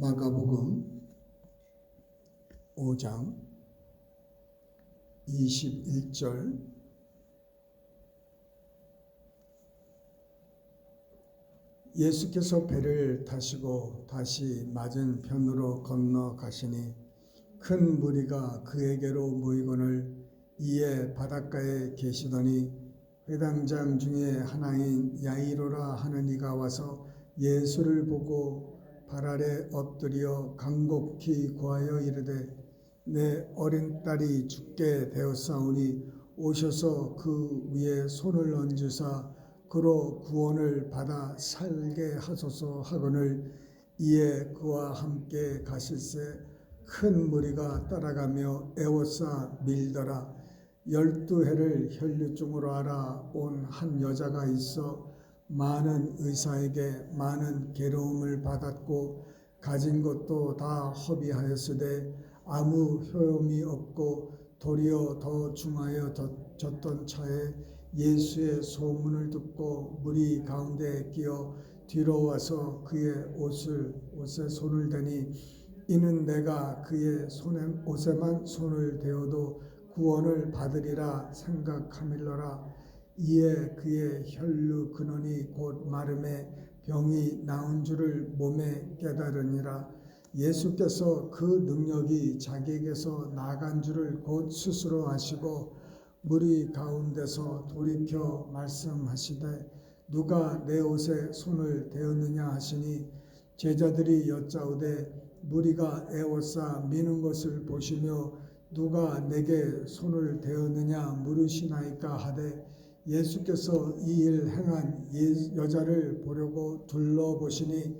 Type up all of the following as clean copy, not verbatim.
마가복음 5장 21절 예수께서 배를 타시고 다시 맞은편으로 건너가시니 큰 무리가 그에게로 모이거늘 이에 바닷가에 계시더니 회당장 중에 하나인 야이로라 하는 이가 와서 예수를 보고 발 아래 엎드려 간곡히 구하여 이르되 내 어린 딸이 죽게 되었사오니 오셔서 그 위에 손을 얹으사 그로 구원을 받아 살게 하소서 하거늘 이에 그와 함께 가실새 큰 무리가 따라가며 애워싸 밀더라. 12해를 혈류증으로 알아온 한 여자가 있어 많은 의사에게 많은 괴로움을 받았고 가진 것도 다 허비하였으되 아무 효험이 없고 도리어 더 중하여 졌던 차에 예수의 소문을 듣고 무리 가운데 끼어 뒤로 와서 그의 옷에 손을 대니 이는 내가 그의 옷에만 손을 대어도 구원을 받으리라 생각하밀러라. 이에 그의 혈류 근원이 곧 마름에 병이 나은 줄을 몸에 깨달으니라. 예수께서 그 능력이 자기에게서 나간 줄을 곧 스스로 아시고 무리 가운데서 돌이켜 말씀하시되 누가 내 옷에 손을 대었느냐 하시니 제자들이 여짜오되 무리가 애워싸 미는 것을 보시며 누가 내게 손을 대었느냐 물으시나이까 하되 예수께서 이 일 행한 여자를 보려고 둘러보시니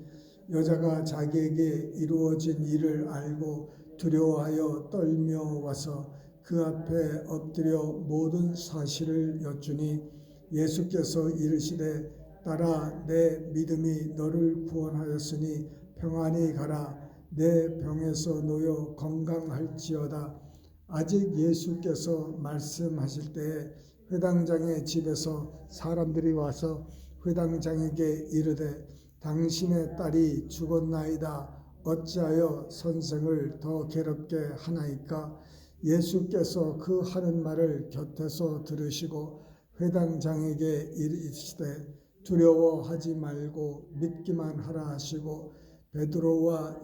여자가 자기에게 이루어진 일을 알고 두려워하여 떨며 와서 그 앞에 엎드려 모든 사실을 여쭈니 예수께서 이르시되 딸아 내 믿음이 너를 구원하였으니 평안히 가라. 내 병에서 놓여 건강할지어다. 아직 예수께서 말씀하실 때에 회당장의 집에서 사람들이 와서 회당장에게 이르되 당신의 딸이 죽었나이다. 어찌하여 선생을 더 괴롭게 하나이까? 예수께서 그 하는 말을 곁에서 들으시고 회당장에게 이르시되 두려워하지 말고 믿기만 하라 하시고 베드로와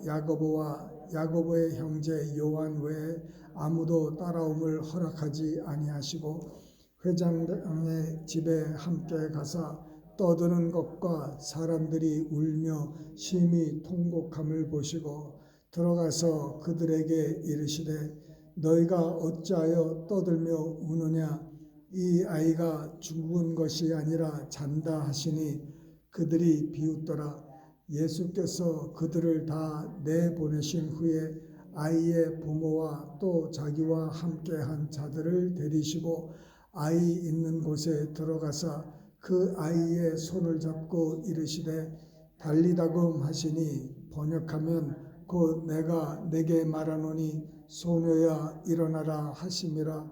야고보의 형제 요한 외에 아무도 따라옴을 허락하지 아니하시고 회장의 집에 함께 가사 떠드는 것과 사람들이 울며 심히 통곡함을 보시고 들어가서 그들에게 이르시되 너희가 어찌하여 떠들며 우느냐? 이 아이가 죽은 것이 아니라 잔다 하시니 그들이 비웃더라. 예수께서 그들을 다 내보내신 후에 아이의 부모와 또 자기와 함께한 자들을 데리시고 아이 있는 곳에 들어가사 그 아이의 손을 잡고 이르시되 달리다금 하시니 번역하면 곧 내가 내게 말하노니 소녀야 일어나라 하심이라.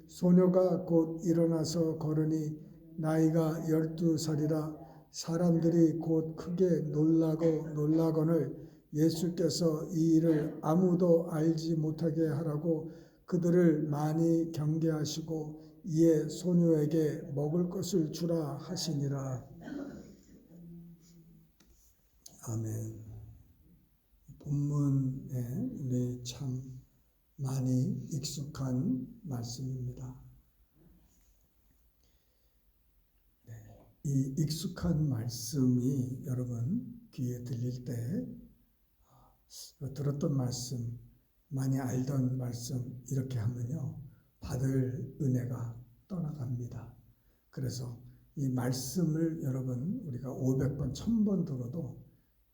소녀가 곧 일어나서 걸으니 나이가 12살이라. 사람들이 곧 크게 놀라거늘 예수께서 이 일을 아무도 알지 못하게 하라고 그들을 많이 경계하시고 이에 소녀에게 먹을 것을 주라 하시니라. 아멘. 본문에 우리 참 많이 익숙한 말씀입니다. 이 익숙한 말씀이 여러분 귀에 들릴 때 들었던 말씀, 많이 알던 말씀 이렇게 하면요 받을 은혜가 떠나갑니다. 그래서 이 말씀을 여러분 우리가 500번, 1000번 들어도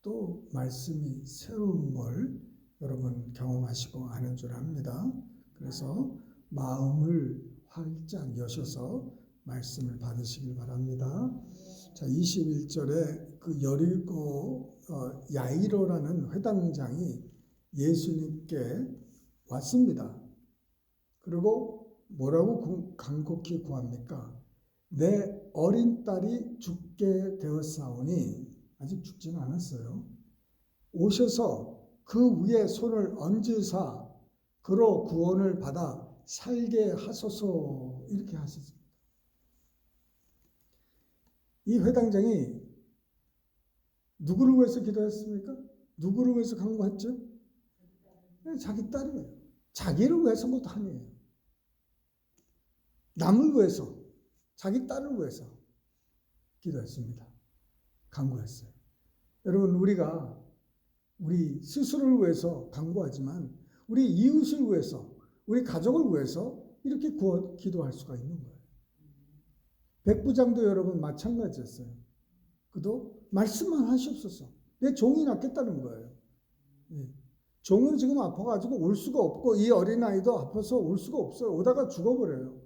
또 말씀이 새로운 걸 여러분 경험하시고 아는 줄 압니다. 그래서 마음을 활짝 여셔서 말씀을 받으시길 바랍니다. 자, 21절에 그 여리고 야이로라는 회당장이 예수님께 왔습니다. 그리고 뭐라고 간곡히 구합니까? 내 어린 딸이 죽게 되었사오니 아직 죽지는 않았어요. 오셔서 그 위에 손을 얹으사 그로 구원을 받아 살게 하소서 이렇게 하셨습니다. 이 회당장이 누구를 위해서 기도했습니까? 누구를 위해서 간구했죠? 자기 딸이에요. 자기를 위해서 것도 아니에요. 남을 위해서, 자기 딸을 위해서 기도했습니다. 간구했어요. 여러분, 우리가 우리 스스로를 위해서 간구하지만 우리 이웃을 위해서, 우리 가족을 위해서 이렇게 기도할 수가 있는 거예요. 백부장도 여러분 마찬가지였어요. 그도 말씀만 하시옵소서. 내 종이 낫겠다는 거예요. 종은 지금 아파가지고 올 수가 없고 이 어린아이도 아파서 올 수가 없어요. 오다가 죽어버려요.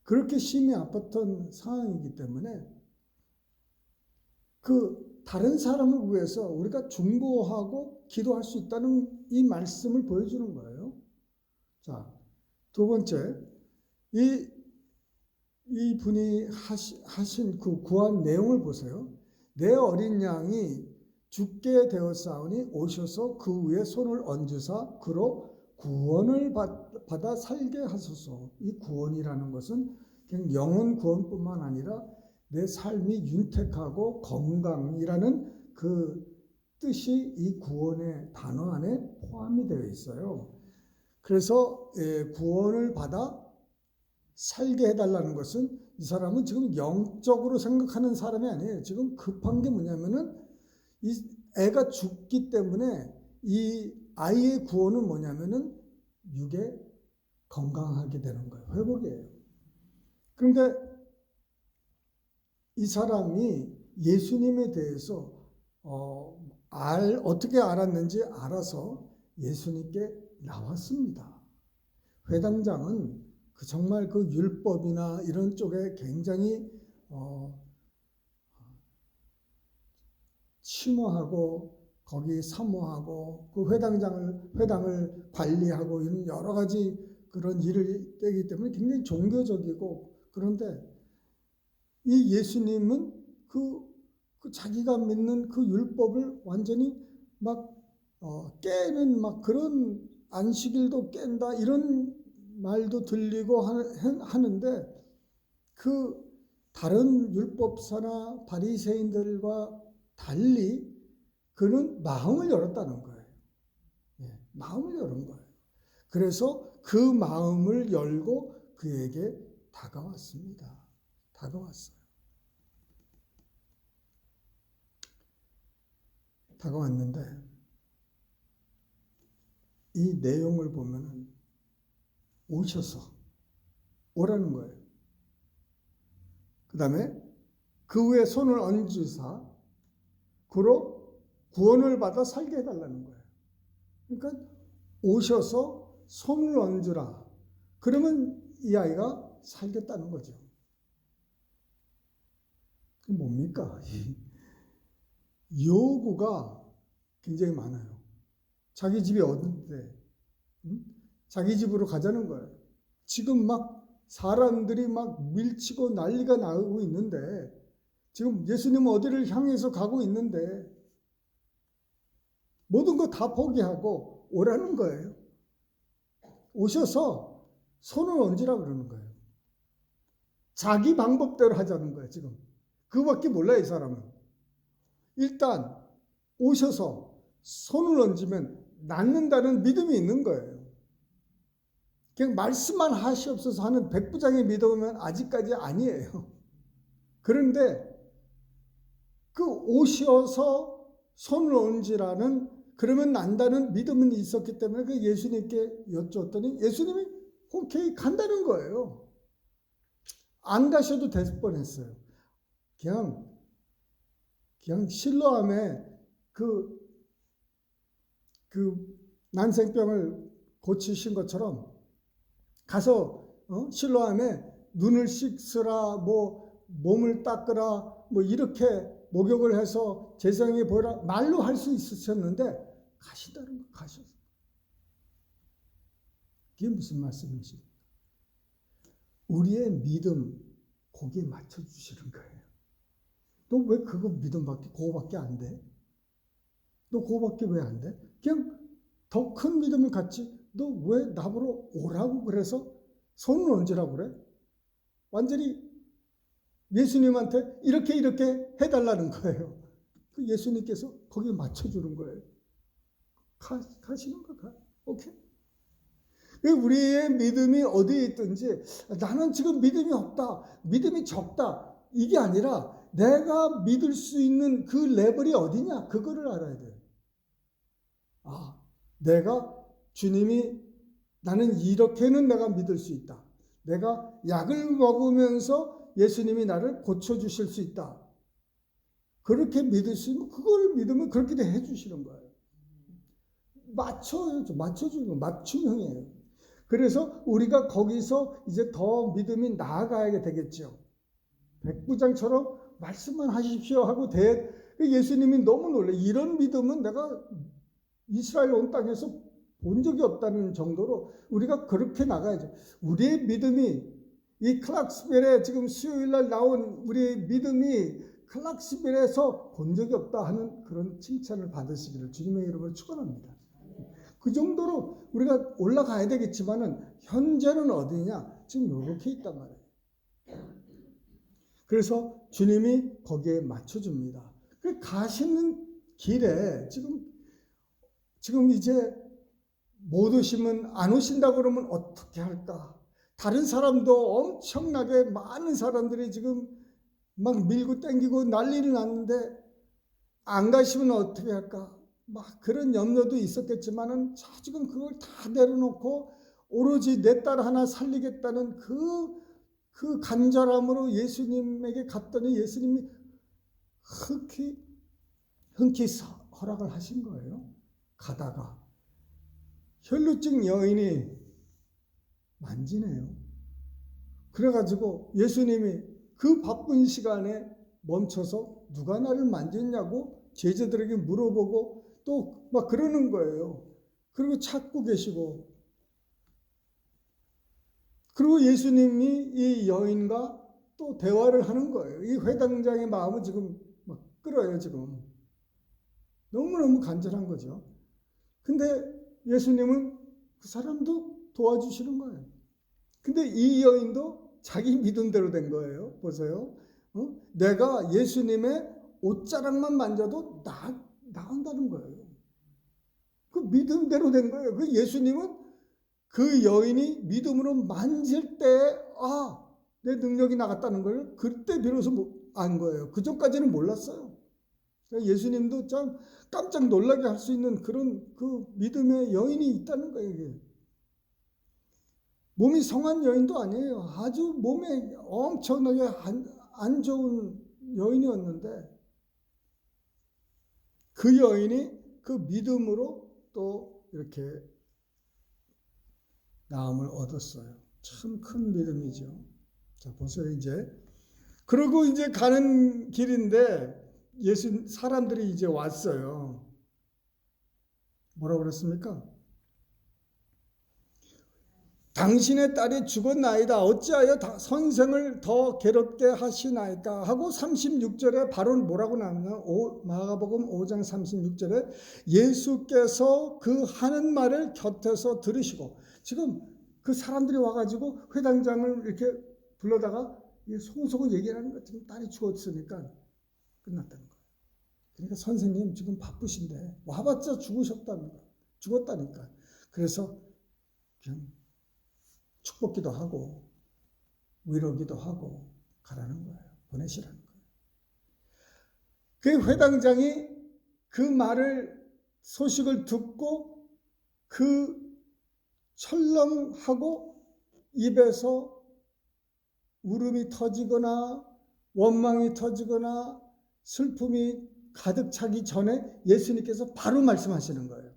그렇게 심히 아팠던 상황이기 때문에 그 다른 사람을 위해서 우리가 중보하고 기도할 수 있다는 이 말씀을 보여주는 거예요. 자, 두 번째, 이 분이 하신 그 구한 내용을 보세요. 내 어린 양이 죽게 되었사오니 오셔서 그 위에 손을 얹으사 그로 구원을 받아 살게 하소서. 이 구원이라는 것은 그냥 영혼 구원뿐만 아니라 내 삶이 윤택하고 건강이라는 그 뜻이 이 구원의 단어 안에 포함이 되어 있어요. 그래서 구원을 받아 살게 해달라는 것은 이 사람은 지금 영적으로 생각하는 사람이 아니에요. 지금 급한 게 뭐냐면은 이 애가 죽기 때문에 이 아이의 구원은 뭐냐면은 육에 건강하게 되는 거예요. 회복이에요. 그런데 이 사람이 예수님에 대해서 어떻게 알았는지 알아서 예수님께 나왔습니다. 회당장은 정말 그 율법이나 이런 쪽에 굉장히 침어하고 거기 사모하고 그 회당을 관리하고 이런 여러 가지 그런 일을 되기 때문에 굉장히 종교적이고, 그런데 이 예수님은 그 자기가 믿는 그 율법을 완전히 막 깨는 막 그런 안식일도 깬다 이런 말도 들리고 하는데 그 다른 율법사나 바리새인들과 달리 그는 마음을 열었다는 거예요. 마음을 열은 거예요. 그래서 그 마음을 열고 그에게 다가왔습니다. 다가왔어요. 다가왔는데 이 내용을 보면은 오셔서 오라는 거예요. 그 다음에 그 위에 손을 얹으사 그로 구원을 받아 살게 해달라는 거예요. 그러니까 오셔서 손을 얹으라. 그러면 이 아이가 살겠다는 거죠. 그게 뭡니까? 요구가 굉장히 많아요. 자기 집이 어딘데 자기 집으로 가자는 거예요. 지금 막 사람들이 막 밀치고 난리가 나고 있는데 지금 예수님은 어디를 향해서 가고 있는데 모든 거 다 포기하고 오라는 거예요. 오셔서 손을 얹으라 그러는 거예요. 자기 방법대로 하자는 거예요. 지금 그거밖에 몰라요. 이 사람은. 일단 오셔서 손을 얹으면 낫는다는 믿음이 있는 거예요. 그냥 말씀만 하시옵소서 하는 백부장의 믿음은 아직까지 아니에요. 그런데 그 오셔서 손을 얹으라는 그러면 난다는 믿음은 있었기 때문에 그 예수님께 여쭈었더니 예수님이 오케이 간다는 거예요. 안 가셔도 될 뻔했어요. 그냥 실로암에 그 난생병을 고치신 것처럼 가서 실로암에 눈을 씻으라, 뭐 몸을 닦으라, 뭐 이렇게 목욕을 해서 제사장에 보이라 말로 할 수 있으셨는데 가시다는 거 가셨어요. 그게 무슨 말씀이십니까? 우리의 믿음 거기에 맞춰주시는 거예요. 너 왜 그거 믿음밖에 그거밖에 안 돼? 너 그거밖에 왜 안 돼? 그냥 더 큰 믿음을 갖지. 너 왜 나보러 오라고 그래서 손을 얹으라고 그래? 완전히 예수님한테 이렇게 해달라는 거예요. 그 예수님께서 거기에 맞춰주는 거예요. 가시는 거 가. 오케이. 우리의 믿음이 어디에 있든지 나는 지금 믿음이 없다, 믿음이 적다, 이게 아니라 내가 믿을 수 있는 그 레벨이 어디냐, 그거를 알아야 돼요. 아, 내가 주님이 나는 이렇게는 내가 믿을 수 있다. 내가 약을 먹으면서 예수님이 나를 고쳐주실 수 있다. 그렇게 믿을 수 있는, 그걸 믿으면 그렇게 해주시는 거예요. 맞춰주는 거, 맞춤형이에요. 그래서 우리가 거기서 이제 더 믿음이 나아가야 되겠죠. 백부장처럼 말씀만 하십시오 하고 예수님이 너무 놀래. 이런 믿음은 내가 이스라엘 온 땅에서 본 적이 없다는 정도로 우리가 그렇게 나가야죠. 우리의 믿음이 이 클락스벨에 지금 수요일 날 나온 우리의 믿음이 클락스벨에서 본 적이 없다 하는 그런 칭찬을 받으시기를 주님의 이름으로 축원합니다. 그 정도로 우리가 올라가야 되겠지만은 현재는 어디냐? 지금 이렇게 있단 말이에요. 그래서 주님이 거기에 맞춰줍니다. 그 가시는 길에 지금 이제 못 오시면 안 오신다 그러면 어떻게 할까? 다른 사람도 엄청나게 많은 사람들이 지금 막 밀고 땡기고 난리를 났는데 안 가시면 어떻게 할까? 막 그런 염려도 있었겠지만은 지금 그걸 다 내려놓고 오로지 내 딸 하나 살리겠다는 그 간절함으로 예수님에게 갔더니 예수님이 흔쾌히 허락을 하신 거예요. 가다가 혈루증 여인이 만지네요. 그래가지고 예수님이 그 바쁜 시간에 멈춰서 누가 나를 만졌냐고 제자들에게 물어보고 또 막 그러는 거예요. 그리고 찾고 계시고, 그리고 예수님이 이 여인과 또 대화를 하는 거예요. 이 회당장의 마음은 지금 막 끓어요. 지금 너무너무 간절한 거죠. 근데 예수님은 그 사람도 도와주시는 거예요. 근데 이 여인도 자기 믿음대로 된 거예요. 보세요. 내가 예수님의 옷자락만 만져도 나온다는 거예요. 그 믿음대로 된 거예요. 그 예수님은 그 여인이 믿음으로 만질 때, 내 능력이 나갔다는 걸 그때 비로소 안 거예요. 그 전까지는 몰랐어요. 예수님도 참 깜짝 놀라게 할 수 있는 그런 그 믿음의 여인이 있다는 거예요. 이게. 몸이 성한 여인도 아니에요. 아주 몸에 엄청나게 안 좋은 여인이었는데 그 여인이 그 믿음으로 또 이렇게 나음을 얻었어요. 참 큰 믿음이죠. 자, 보세요, 이제. 그러고 이제 가는 길인데 사람들이 이제 왔어요. 뭐라고 그랬습니까? 당신의 딸이 죽었나이다. 어찌하여 선생을 더 괴롭게 하시나이까? 하고 36절에 바로 뭐라고 나오냐? 마가복음 5장 36절에 예수께서 그 하는 말을 곁에서 들으시고, 지금 그 사람들이 와가지고 회당장을 이렇게 불러다가 소곤소곤 얘기를 하는 것 같으면 딸이 죽었으니까 끝났다는 거예요. 그러니까 선생님 지금 바쁘신데 와봤자 죽었다니까. 그래서 그냥 축복기도 하고 위로기도 하고 가라는 거예요. 보내시라는 거예요. 그 회당장이 그 소식을 듣고 그 철렁하고 입에서 울음이 터지거나 원망이 터지거나 슬픔이 가득 차기 전에 예수님께서 바로 말씀하시는 거예요.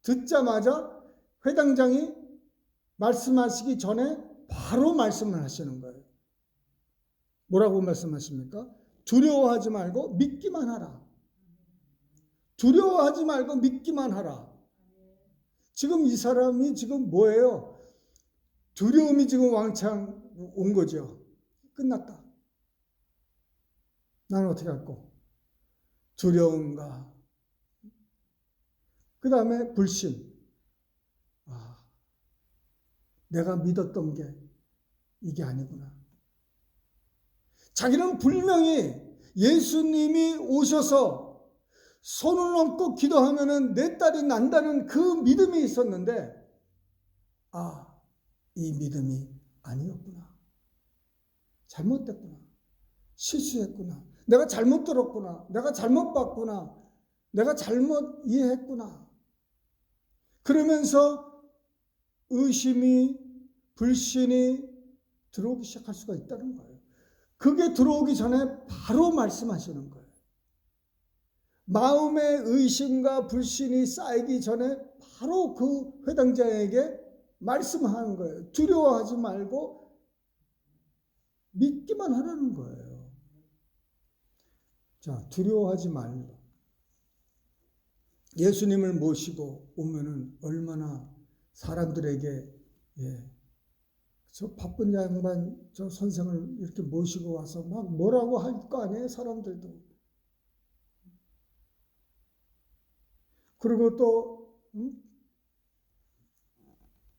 듣자마자 회당장이 말씀하시기 전에 바로 말씀을 하시는 거예요. 뭐라고 말씀하십니까? 두려워하지 말고 믿기만 하라. 두려워하지 말고 믿기만 하라. 지금 이 사람이 지금 뭐예요? 두려움이 지금 왕창 온 거죠. 끝났다. 나는 어떻게 할까? 두려움과 그 다음에 불신. 내가 믿었던 게 이게 아니구나. 자기는 분명히 예수님이 오셔서 손을 얹고 기도하면은 내 딸이 난다는 그 믿음이 있었는데, 이 믿음이 아니었구나. 잘못됐구나. 실수했구나. 내가 잘못 들었구나. 내가 잘못 봤구나. 내가 잘못 이해했구나. 그러면서 의심이, 불신이 들어오기 시작할 수가 있다는 거예요. 그게 들어오기 전에 바로 말씀하시는 거예요. 마음의 의심과 불신이 쌓이기 전에 바로 그 회당자에게 말씀하는 거예요. 두려워하지 말고 믿기만 하라는 거예요. 자, 두려워하지 말고. 예수님을 모시고 오면은 얼마나 사람들에게, 저 바쁜 양반, 저 선생을 이렇게 모시고 와서 막 뭐라고 할 거 아니에요, 사람들도. 그리고 또,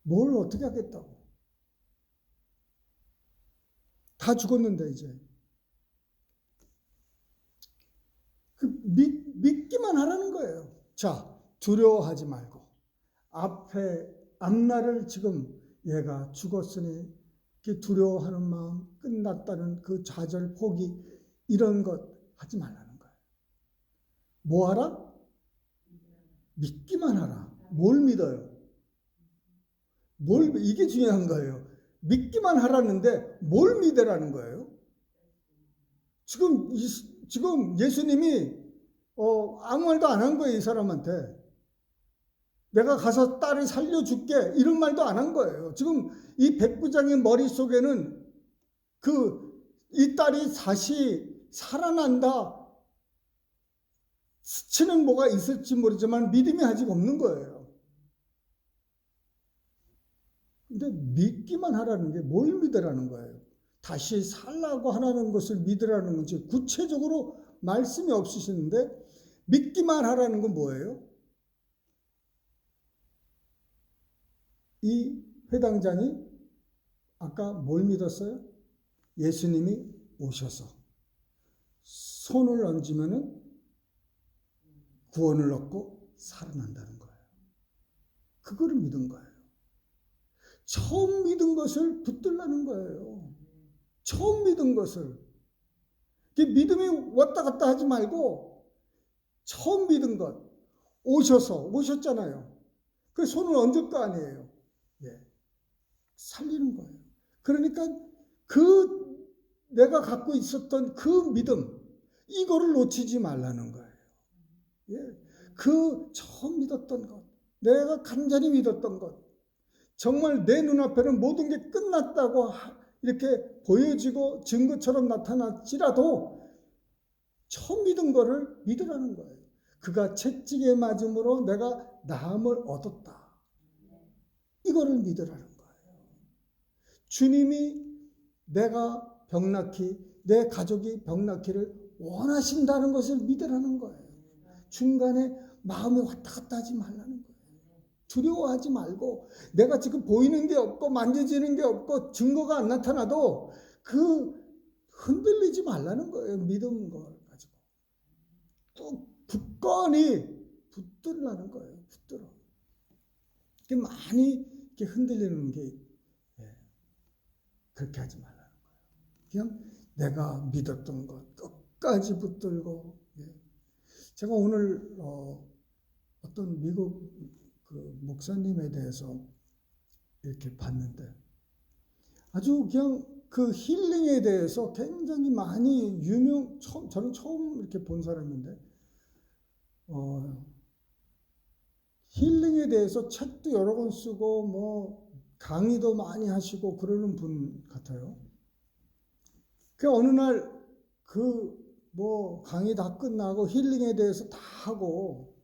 뭘 어떻게 하겠다고. 다 죽었는데, 이제. 믿기만 하라는 거예요. 자, 두려워하지 말고. 앞날을 지금 얘가 죽었으니 두려워하는 마음, 끝났다는 그 좌절, 포기, 이런 것 하지 말라는 거예요. 뭐 하라? 믿기만 하라. 뭘 믿어요? 이게 중요한 거예요. 믿기만 하라는데 뭘 믿으라는 거예요? 지금 예수님이 아무 말도 안 한 거예요, 이 사람한테. 내가 가서 딸을 살려줄게, 이런 말도 안 한 거예요. 지금 이 백부장의 머릿속에는 이 딸이 다시 살아난다, 스치는 뭐가 있을지 모르지만 믿음이 아직 없는 거예요. 근데 믿기만 하라는 게 뭘 믿으라는 거예요? 다시 살라고 하라는 것을 믿으라는 건지 구체적으로 말씀이 없으시는데, 믿기만 하라는 건 뭐예요? 이 회당장이 아까 뭘 믿었어요? 예수님이 오셔서 손을 얹으면은 구원을 얻고 살아난다는 거예요. 그거를 믿은 거예요. 처음 믿은 것을 붙들라는 거예요. 처음 믿은 것을. 믿음이 왔다 갔다 하지 말고 처음 믿은 것. 오셨잖아요. 그 손을 얹을 거 아니에요. 살리는 거예요. 그러니까 내가 갖고 있었던 그 믿음, 이거를 놓치지 말라는 거예요. 처음 믿었던 것, 내가 간절히 믿었던 것, 정말 내 눈앞에는 모든 게 끝났다고 이렇게 보여지고 증거처럼 나타났지라도 처음 믿은 거를 믿으라는 거예요. 그가 채찍에 맞음으로 내가 나음을 얻었다. 이거를 믿으라는 거예요. 주님이 내가 병났기, 내 가족이 병났기를 원하신다는 것을 믿으라는 거예요. 중간에 마음이 왔다 갔다 하지 말라는 거예요. 두려워하지 말고, 내가 지금 보이는 게 없고 만져지는 게 없고 증거가 안 나타나도 흔들리지 말라는 거예요. 믿음 걸 가지고 또 굳건히 붙들라는 거예요. 붙들어. 이렇게 많이 이렇게 흔들리는 게, 그렇게 하지 말라는 거예요. 그냥 내가 믿었던 것 끝까지 붙들고. 제가 오늘 어떤 미국 목사님에 대해서 이렇게 봤는데, 아주 그냥 그 힐링에 대해서 굉장히 많이 저는 처음 이렇게 본 사람인데, 힐링에 대해서 책도 여러 권 쓰고 뭐 강의도 많이 하시고 그러는 분 같아요. 어느 날 강의 다 끝나고 힐링에 대해서 다 하고,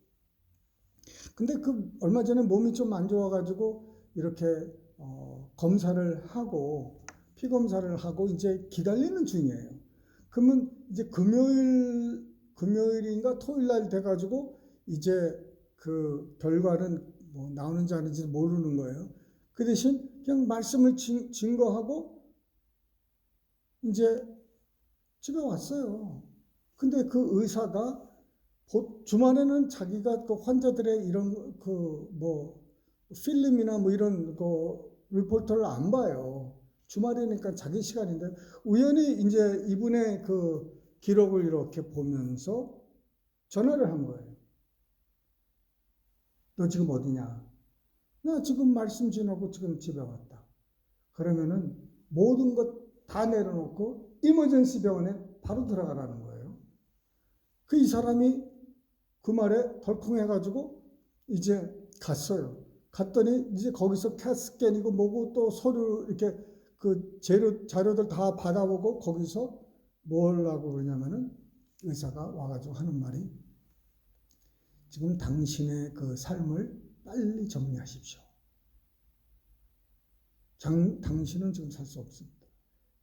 근데 얼마 전에 몸이 좀 안 좋아가지고 이렇게 검사를 하고, 피 검사를 하고 이제 기다리는 중이에요. 그러면 이제 금요일인가 토요일 날 돼가지고 이제 그 결과는 뭐 나오는지 아닌지 모르는 거예요. 그 대신 그냥 말씀을 증거하고 이제 집에 왔어요. 근데 그 의사가 주말에는 자기가 그 환자들의 이런 그 뭐 필름이나 뭐 이런 그 리포터를 안 봐요. 주말이니까 자기 시간인데 우연히 이제 이분의 그 기록을 이렇게 보면서 전화를 한 거예요. 너 지금 어디냐? 나 지금 말씀 지나고 지금 집에 왔다. 그러면은 모든 것 다 내려놓고 이머전시 병원에 바로 들어가라는 거예요. 그 이 사람이 그 말에 덜컹해가지고 이제 갔어요. 갔더니 이제 거기서 캣스캔이고 뭐고 또 서류 이렇게 그 자료들 다 받아보고 거기서 뭘 하고 그러냐면은 의사가 와가지고 하는 말이 지금 당신의 그 삶을 빨리 정리하십시오. 당신은 지금 살 수 없습니다.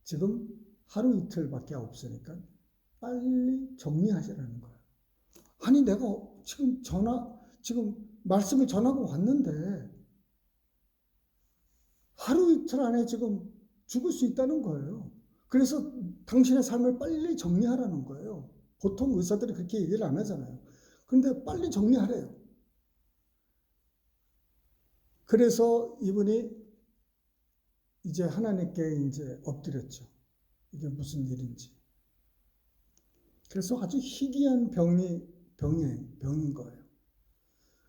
지금 하루 이틀밖에 없으니까 빨리 정리하시라는 거예요. 아니 내가 지금 말씀을 전하고 왔는데 하루 이틀 안에 지금 죽을 수 있다는 거예요. 그래서 당신의 삶을 빨리 정리하라는 거예요. 보통 의사들이 그렇게 얘기를 안 하잖아요. 그런데 빨리 정리하래요. 그래서 이분이 이제 하나님께 이제 엎드렸죠. 이게 무슨 일인지. 그래서 아주 희귀한 병인 거예요.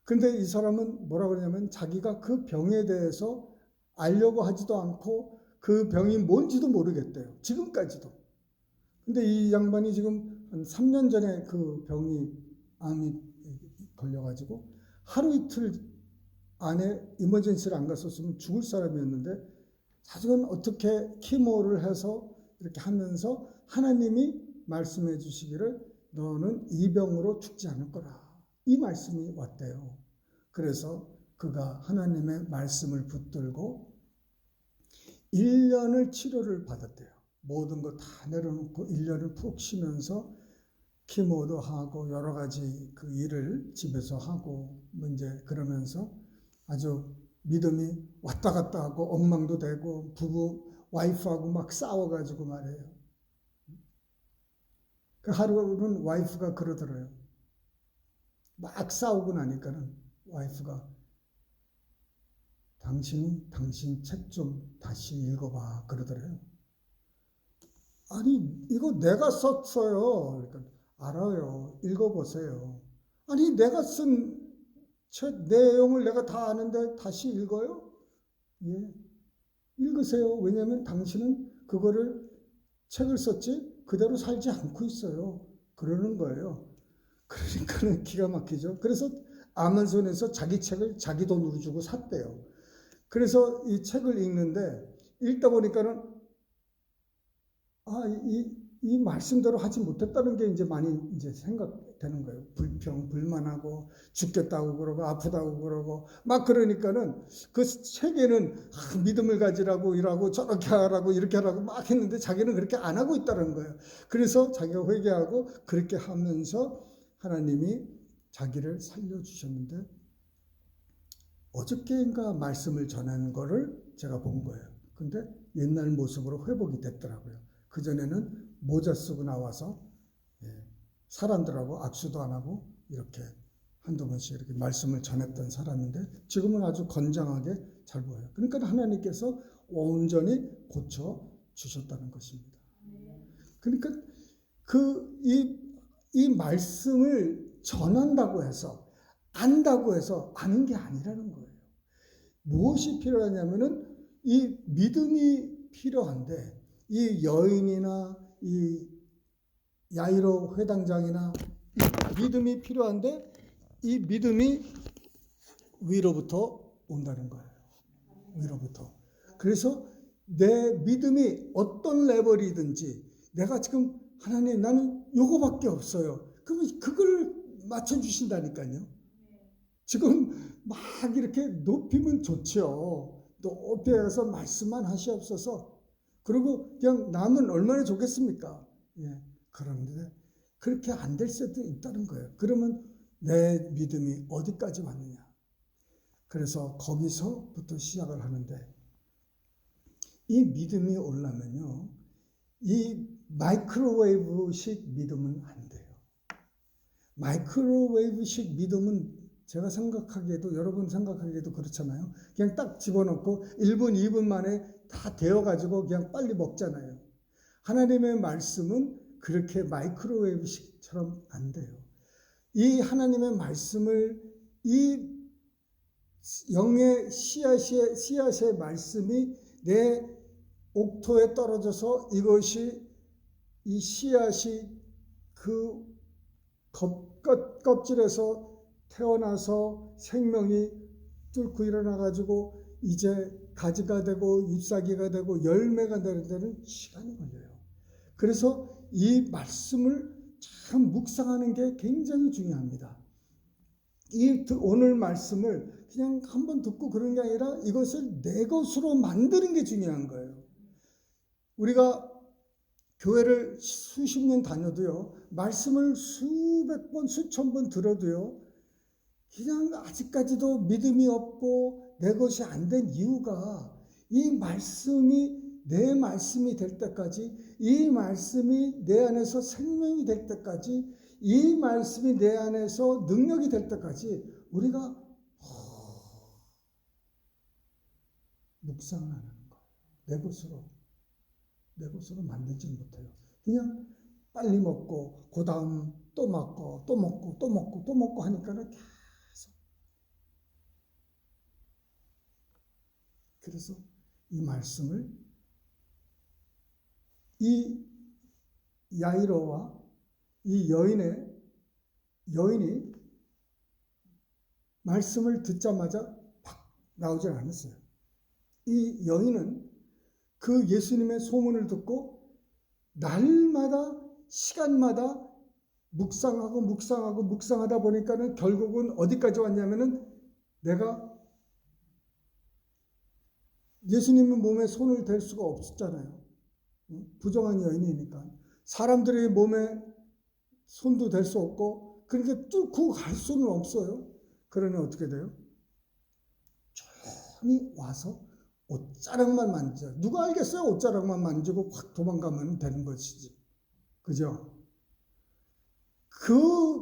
근데 이 사람은 뭐라 그러냐면 자기가 그 병에 대해서 알려고 하지도 않고 그 병이 뭔지도 모르겠대요. 지금까지도. 근데 이 양반이 지금 한 3년 전에 그 암이 걸려가지고 하루 이틀 안에 이머전시를 안 갔었으면 죽을 사람이었는데 사실은 어떻게 키모를 해서 이렇게 하면서 하나님이 말씀해 주시기를 너는 이 병으로 죽지 않을 거라. 이 말씀이 왔대요. 그래서 그가 하나님의 말씀을 붙들고 1년을 치료를 받았대요. 모든 거 다 내려놓고 1년을 푹 쉬면서 키모도 하고 여러 가지 그 일을 집에서 하고 이제 그러면서 아주 믿음이 왔다 갔다 하고 엉망도 되고 와이프하고 막 싸워가지고 말이에요. 그 하루는 와이프가 그러더래요. 막 싸우고 나니까는 와이프가 당신 책 좀 다시 읽어봐 그러더래요. 아니 이거 내가 썼어요. 그러니까 알아요. 읽어보세요. 아니 내가 쓴 책 내용을 내가 다 아는데 다시 읽어요? 예, 읽으세요. 왜냐하면 당신은 그거를 책을 썼지 그대로 살지 않고 있어요. 그러는 거예요. 그러니까는 기가 막히죠. 그래서 아마존에서 자기 책을 자기 돈으로 주고 샀대요. 그래서 이 책을 읽다 보니까는 이 말씀대로 하지 못했다는 게 이제 많이 이제 생각되는 거예요. 불만하고 죽겠다고 그러고 아프다고 그러고 막 그러니까는 그 책에는 믿음을 가지라고 이라고 저렇게 하라고 이렇게 하라고 막 했는데 자기는 그렇게 안 하고 있다는 거예요. 그래서 자기가 회개하고 그렇게 하면서 하나님이 자기를 살려주셨는데 어저께인가 말씀을 전한 거를 제가 본 거예요. 근데 옛날 모습으로 회복이 됐더라고요. 그전에는 모자 쓰고 나와서 사람들하고 악수도 안 하고 이렇게 한두 번씩 이렇게 말씀을 전했던 사람인데 지금은 아주 건장하게 잘 보여요. 그러니까 하나님께서 온전히 고쳐 주셨다는 것입니다. 그러니까 이 말씀을 전한다고 해서 안다고 해서 아는 게 아니라는 거예요. 무엇이 필요하냐면은 이 믿음이 필요한데 이 여인이나 이 야이로 회당장이나 이 믿음이 필요한데 이 믿음이 위로부터 온다는 거예요. 위로부터. 그래서 내 믿음이 어떤 레벨이든지 내가 지금 하나님 나는 요거밖에 없어요. 그러면 그걸 맞춰주신다니까요. 지금 막 이렇게 높이면 좋죠. 높이 해서 말씀만 하시옵소서. 그리고 그냥 남은 얼마나 좋겠습니까? 예. 그런데 그렇게 안 될 수도 있다는 거예요. 그러면 내 믿음이 어디까지 왔느냐. 그래서 거기서부터 시작을 하는데, 이 믿음이 오려면요, 이 마이크로웨이브식 믿음은 안 돼요. 마이크로웨이브식 믿음은 제가 생각하기에도, 여러분 생각하기에도 그렇잖아요. 그냥 딱 집어넣고 1분, 2분 만에 다 데워가지고 그냥 빨리 먹잖아요. 하나님의 말씀은 그렇게 마이크로웨이브식처럼 안 돼요. 이 하나님의 말씀을, 이 영의 씨앗의 말씀이 내 옥토에 떨어져서 이것이, 이 씨앗이 그 껍질에서 태어나서 생명이 뚫고 일어나가지고 이제 가지가 되고 잎사귀가 되고 열매가 되는 데는 시간이 걸려요. 그래서 이 말씀을 참 묵상하는 게 굉장히 중요합니다. 이 오늘 말씀을 그냥 한번 듣고 그런 게 아니라 이것을 내 것으로 만드는 게 중요한 거예요. 우리가 교회를 수십 년 다녀도요, 말씀을 수백 번, 수천 번 들어도요, 그냥 아직까지도 믿음이 없고 내 것이 안 된 이유가, 이 말씀이 내 말씀이 될 때까지, 이 말씀이 내 안에서 생명이 될 때까지, 이 말씀이 내 안에서 능력이 될 때까지 우리가 묵상을 안 하는 거예요. 내 것으로 만들지 못해요. 그냥 빨리 먹고 그 다음 또 먹고 또 먹고 또 먹고 또 먹고 하니까는 계속. 그래서 이 말씀을, 이 야이로와 이 여인이 말씀을 듣자마자 팍 나오질 않았어요. 이 여인은 그 예수님의 소문을 듣고 날마다, 시간마다 묵상하다 보니까는 결국은 어디까지 왔냐면은, 내가 예수님의 몸에 손을 댈 수가 없었잖아요. 부정한 여인이니까. 사람들의 몸에 손도 댈 수 없고, 그렇게 뚫고 갈 수는 없어요. 그러니 어떻게 돼요? 조용히 와서 옷자락만 만져. 누가 알겠어요? 옷자락만 만지고 확 도망가면 되는 것이지. 그죠?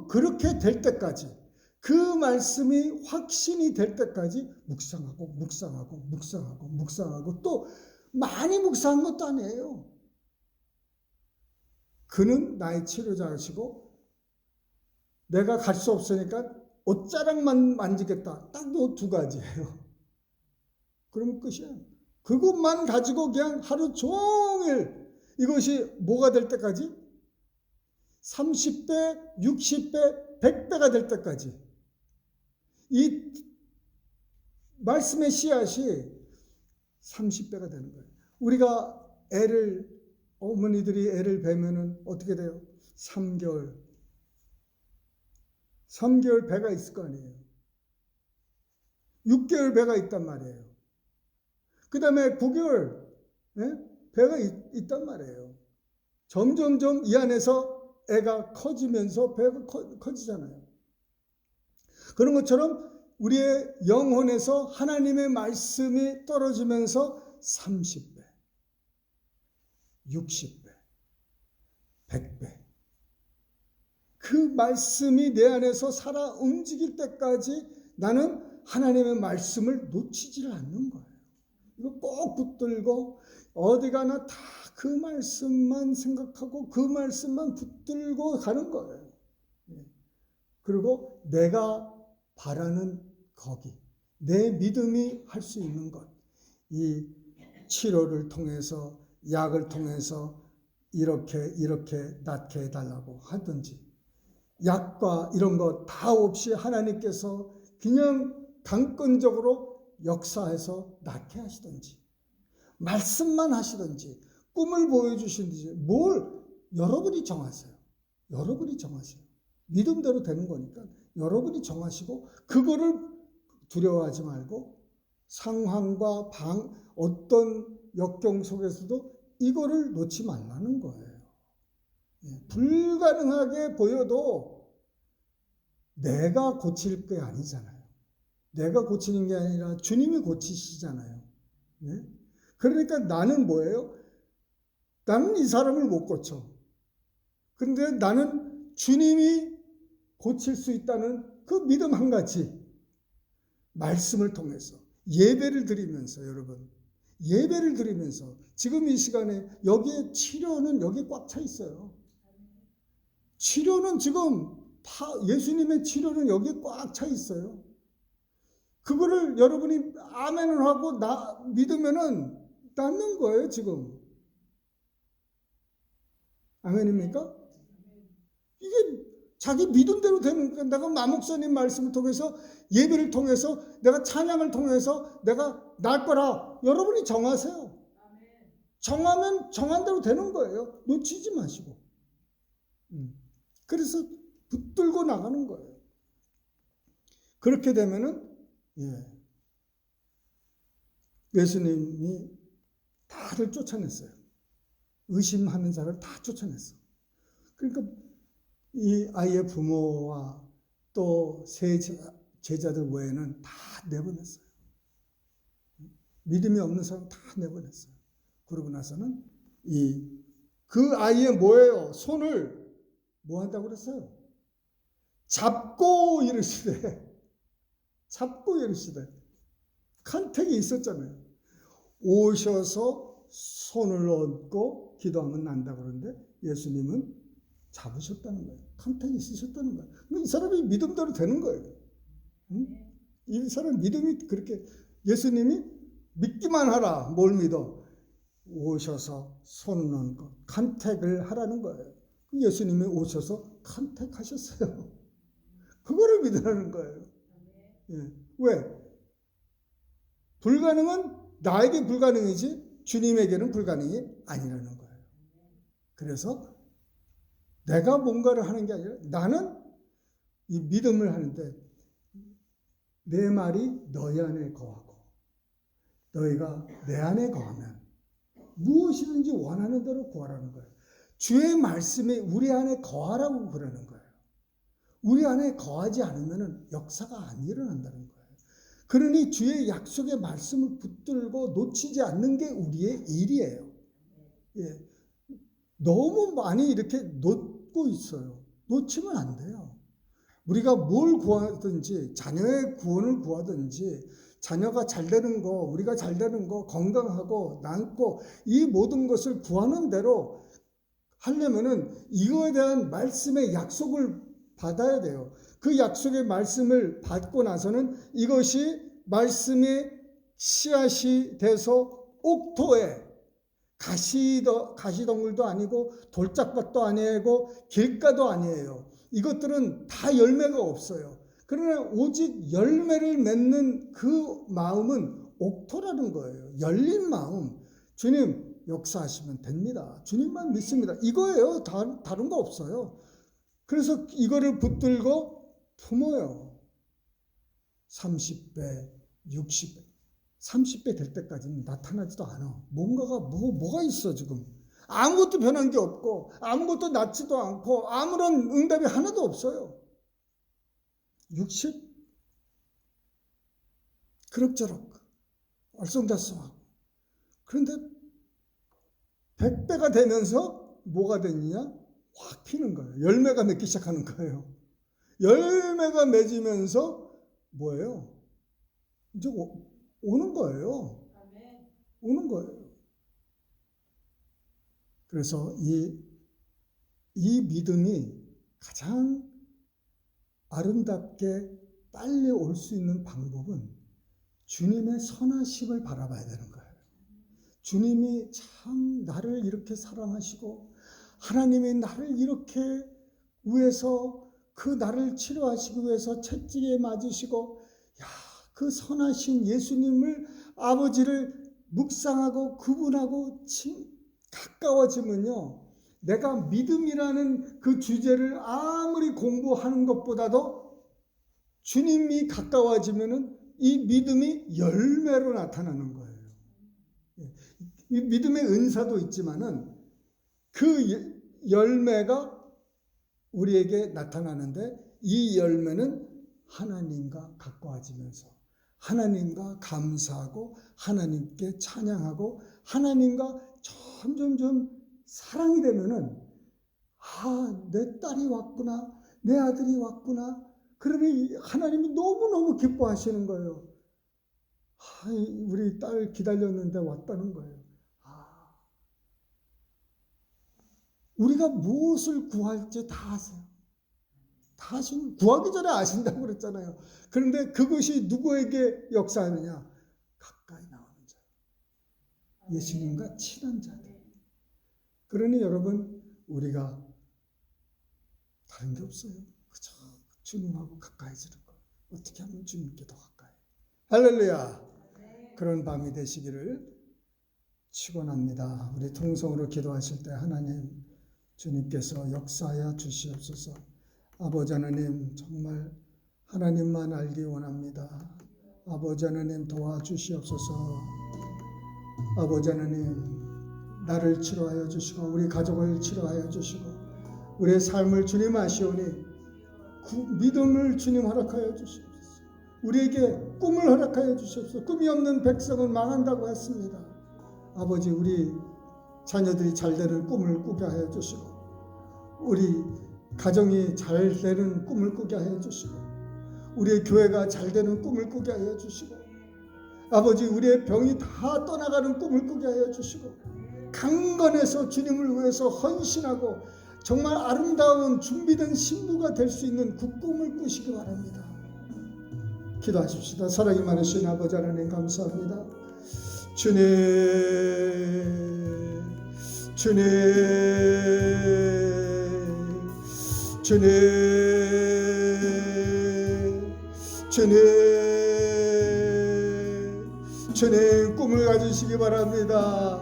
그렇게 될 때까지, 그 말씀이 확신이 될 때까지 묵상하고, 또 많이 묵상한 것도 아니에요. 그는 나의 치료자이시고, 내가 갈 수 없으니까 옷자락만 만지겠다. 딱 요 두 가지예요. 그러면 끝이야. 그것만 가지고 그냥 하루 종일, 이것이 뭐가 될 때까지? 30배, 60배, 100배가 될 때까지. 이 말씀의 씨앗이 30배가 되는 거예요. 우리가 어머니들이 애를 베면은 어떻게 돼요? 3개월 배가 있을 거 아니에요. 6개월 배가 있단 말이에요. 그 다음에 9개월 배가 있단 말이에요. 점점점 이 안에서 애가 커지면서 배가 커지잖아요. 그런 것처럼 우리의 영혼에서 하나님의 말씀이 떨어지면서 30배, 60배, 100배. 그 말씀이 내 안에서 살아 움직일 때까지 나는 하나님의 말씀을 놓치지를 않는 거예요. 이거 꼭 붙들고 어디 가나 다 그 말씀만 생각하고 그 말씀만 붙들고 가는 거예요. 그리고 내가 바라는 거기, 내 믿음이 할 수 있는 것, 이 치료를 통해서, 약을 통해서 이렇게 낫게 해달라고 하든지, 약과 이런 거 다 없이 하나님께서 그냥 강권적으로 역사해서 낫게 하시든지, 말씀만 하시든지, 꿈을 보여주시든지, 뭘 여러분이 정하세요. 여러분이 정하세요. 믿음대로 되는 거니까 여러분이 정하시고, 그거를 두려워하지 말고 상황과 어떤 역경 속에서도 이거를 놓지 말라는 거예요. 불가능하게 보여도 내가 고칠 게 아니잖아요. 내가 고치는 게 아니라 주님이 고치시잖아요. 네? 그러니까 나는 뭐예요? 나는 이 사람을 못 고쳐. 근데 나는 주님이 고칠 수 있다는 그 믿음 한 가지, 말씀을 통해서 예배를 드리면서, 여러분 예배를 드리면서, 지금 이 시간에 여기에 치료는 여기 꽉 차 있어요. 치료는 지금 예수님의 치료는 여기 꽉 차 있어요. 그거를 여러분이 아멘을 하고 믿으면은 낫는 거예요, 지금. 아멘입니까? 이게 자기 믿음대로 되는 거야. 내가 마목사님 말씀을 통해서, 예배를 통해서, 내가 찬양을 통해서 내가 날 거라 여러분이 정하세요. 정하면 정한 대로 되는 거예요. 놓치지 마시고. 그래서 붙들고 나가는 거예요. 그렇게 되면은 예수님이 다들 쫓아냈어요. 의심하는 자를 다 쫓아냈어. 그러니까 이 아이의 부모와 또 세 제자들 외에는 다 내보냈어요. 믿음이 없는 사람 다 내보냈어요. 그러고 나서는 그 아이의 뭐예요? 손을 뭐 한다고 그랬어요? 잡고 이르시되. 잡고 이르시되. 간택이 있었잖아요. 오셔서 손을 얹고 기도하면 난다 그러는데 예수님은 잡으셨다는 거예요. 간택이 있으셨다는 거예요. 이 사람이 믿음대로 되는 거예요. 이 사람 믿음이 그렇게, 예수님이 믿기만 하라. 뭘 믿어? 오셔서 손을 얹고 간택을 하라는 거예요. 예수님이 오셔서 간택하셨어요. 그거를 믿으라는 거예요. 왜? 불가능은 나에게 불가능이지 주님에게는 불가능이 아니라는 거예요. 그래서 내가 뭔가를 하는 게 아니라 나는 이 믿음을 하는데 내 말이 너희 안에 거하고 너희가 내 안에 거하면 무엇이든지 원하는 대로 구하라는 거예요. 주의 말씀이 우리 안에 거하라고 그러는 거예요. 우리 안에 거하지 않으면 역사가 안 일어난다는 거예요. 그러니 주의 약속의 말씀을 붙들고 놓치지 않는 게 우리의 일이에요. 너무 많이 이렇게 놓고 있어요. 놓치면 안 돼요. 우리가 뭘 구하든지, 자녀의 구원을 구하든지, 자녀가 잘 되는 거, 우리가 잘 되는 거, 건강하고 남고, 이 모든 것을 구하는 대로 하려면은 이거에 대한 말씀의 약속을 받아야 돼요. 그 약속의 말씀을 받고 나서는 이것이 말씀의 씨앗이 돼서 옥토에 가시덩굴도 아니고 돌짝밭도 아니고 길가도 아니에요. 이것들은 다 열매가 없어요. 그러나 오직 열매를 맺는 그 마음은 옥토라는 거예요. 열린 마음. 주님 역사하시면 됩니다. 주님만 믿습니다. 이거예요. 다른 거 없어요. 그래서 이거를 붙들고 품어요. 30배, 60배, 30배 될 때까지는 나타나지도 않아. 뭔가가 뭐가 있어 지금. 아무것도 변한 게 없고 아무것도 낫지도 않고 아무런 응답이 하나도 없어요. 60? 그럭저럭 얼성달성하고. 그런데 100배가 되면서 뭐가 됐느냐? 확 피는 거예요. 열매가 맺기 시작하는 거예요. 열매가 맺으면서 뭐예요? 이제 오는 거예요. 오는 거예요. 그래서 이 믿음이 가장 아름답게 빨리 올 수 있는 방법은 주님의 선하심을 바라봐야 되는 거예요. 주님이 참 나를 이렇게 사랑하시고 하나님이 나를 이렇게 위해서 그 나를 치료하시기 위해서 채찍에 맞으시고 그 선하신 예수님을 아버지를 묵상하고 그분하고 가까워지면요. 내가 믿음이라는 그 주제를 아무리 공부하는 것보다도 주님이 가까워지면은 이 믿음이 열매로 나타나는 거예요. 이 믿음의 은사도 있지만은 그 열매가 우리에게 나타나는데 이 열매는 하나님과 가까워지면서 하나님과 감사하고 하나님께 찬양하고 하나님과 점점점 사랑이 되면은 내 딸이 왔구나, 내 아들이 왔구나. 그러면 하나님이 너무너무 기뻐하시는 거예요. 우리 딸 기다렸는데 왔다는 거예요. 우리가 무엇을 구할지 다 아세요. 다 구하기 전에 아신다고 그랬잖아요. 그런데 그것이 누구에게 역사하느냐? 가까이 나오는 자, 예수님과 친한 자들. 그러니 여러분, 우리가 다른 게 없어요. 그저 주님하고 가까이지는 것. 어떻게 하면 주님께 더 가까이. 할렐루야. 그런 밤이 되시기를 축원합니다. 우리 통성으로 기도하실 때 하나님, 주님께서 역사하여 주시옵소서. 아버지 하나님, 정말 하나님만 알기 원합니다. 아버지 하나님, 도와주시옵소서. 아버지 하나님, 나를 치료하여 주시고 우리 가족을 치료하여 주시고 우리의 삶을 주님 아시오니 믿음을 주님 허락하여 주시옵소서. 우리에게 꿈을 허락하여 주시옵소서. 꿈이 없는 백성은 망한다고 했습니다. 아버지, 우리 자녀들이 잘되는 꿈을 꾸게 하여 주시고 우리 가정이 잘되는 꿈을 꾸게 하여 주시고 우리의 교회가 잘되는 꿈을 꾸게 하여 주시고 아버지, 우리의 병이 다 떠나가는 꿈을 꾸게 하여 주시고 강건해서 주님을 위해서 헌신하고 정말 아름다운 준비된 신부가 될 수 있는 그 꿈을 꾸시기 바랍니다. 기도하십시다. 사랑이 많으신 아버지 하나님, 감사합니다. 주님, 주님, 주님, 주님, 주님, 꿈을 가지시기 바랍니다.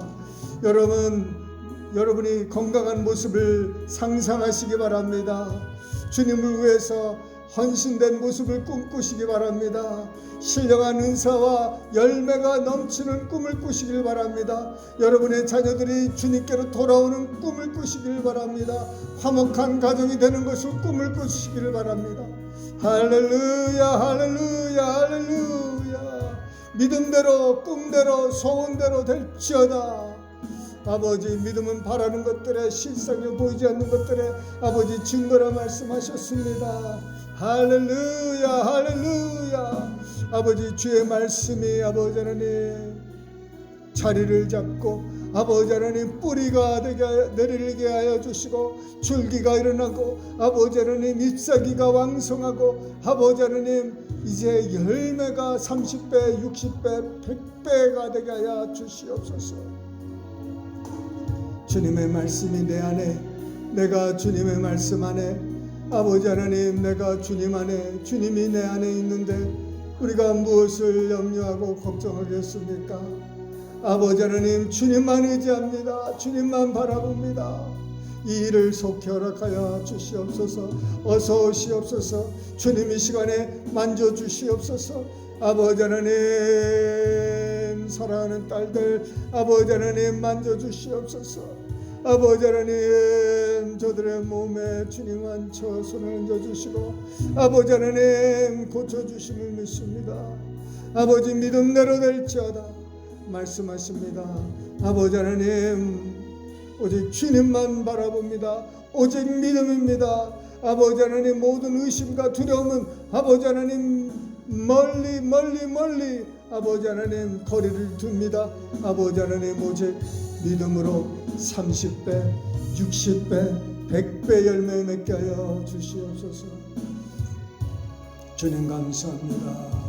여러분이 건강한 모습을 상상하시기 바랍니다. 주님을 위해서 헌신된 모습을 꿈꾸시기 바랍니다. 신령한 은사와 열매가 넘치는 꿈을 꾸시길 바랍니다. 여러분의 자녀들이 주님께로 돌아오는 꿈을 꾸시길 바랍니다. 화목한 가정이 되는 것을 꿈을 꾸시길 바랍니다. 할렐루야, 할렐루야, 할렐루야. 믿음대로, 꿈대로, 소원대로 될지어다. 아버지, 믿음은 바라는 것들에, 실상에 보이지 않는 것들에 아버지 증거라 말씀하셨습니다. 할렐루야, 할렐루야. 아버지, 주의 말씀이 아버지 하나님 자리를 잡고 아버지 하나님 뿌리가 내리게 하여 주시고 줄기가 일어나고 아버지 하나님 잎사귀가 왕성하고 아버지 하나님 이제 열매가 30배, 60배, 100배가 되게 하여 주시옵소서. 주님의 말씀이 내 안에, 내가 주님의 말씀 안에, 아버지 하나님 내가 주님 안에, 주님이 내 안에 있는데 우리가 무엇을 염려하고 걱정하겠습니까? 아버지 하나님, 주님만 의지합니다. 주님만 바라봅니다. 이 일을 속히 허락하여 주시옵소서. 어서 오시옵소서. 주님 이 시간에 만져주시옵소서. 아버지 하나님, 사랑하는 딸들 아버지 하나님 만져주시옵소서. 아버지 하나님, 저들의 몸에 주님 앉혀 손을 얹어주시고 아버지 하나님 고쳐주심을 믿습니다. 아버지, 믿음대로 될지어다 말씀하십니다. 아버지 하나님, 오직 주님만 바라봅니다. 오직 믿음입니다. 아버지 하나님, 모든 의심과 두려움은 아버지 하나님 멀리 아버지 하나님 거리를 둡니다. 아버지 하나님, 오직 믿음으로 30배, 60배, 100배 열매 맺게 하여 주시옵소서. 주님 감사합니다.